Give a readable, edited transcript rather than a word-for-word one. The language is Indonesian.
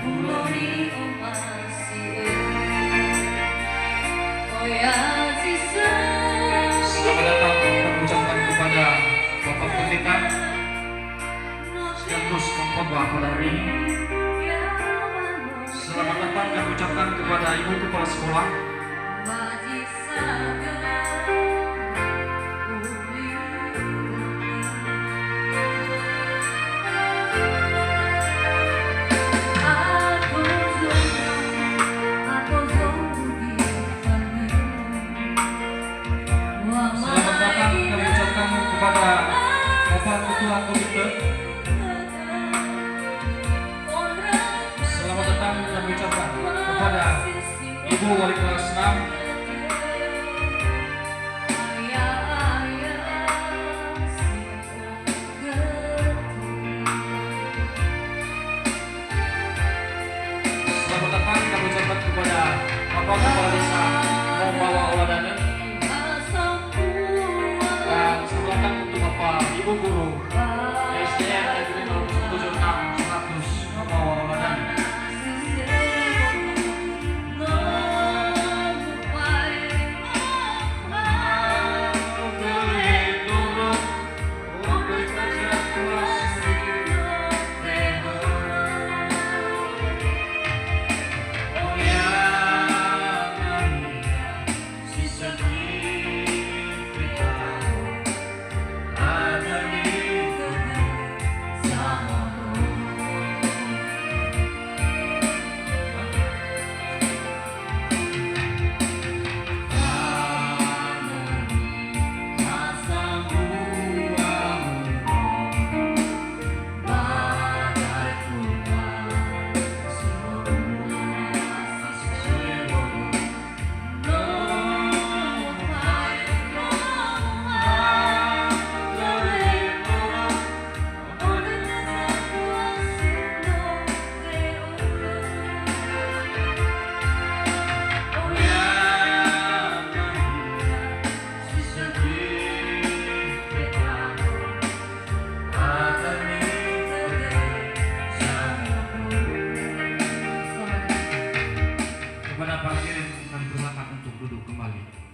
Selamat datang kami ucapkan kepada Bapak Pendeta sekaligus pengkhotbah pada hari ini. Selamat datang kami ucapkan kepada Ibu Kepala Sekolah. Selamat datang kami ucapkan kepada Bapak Ketua Komite. Selamat datang kami ucapkan kepada Ibu Wali Kelas 6. Selamat datang kami ucapkan kepada Bapak Kepala Desa Mombawa Oladana. Dan selamat datang untuk Bapak Ibu Guru SDN Negeri 076 100 Mombawa Oladana. Kepada Pak Kirim kami persilakan untuk duduk kembali.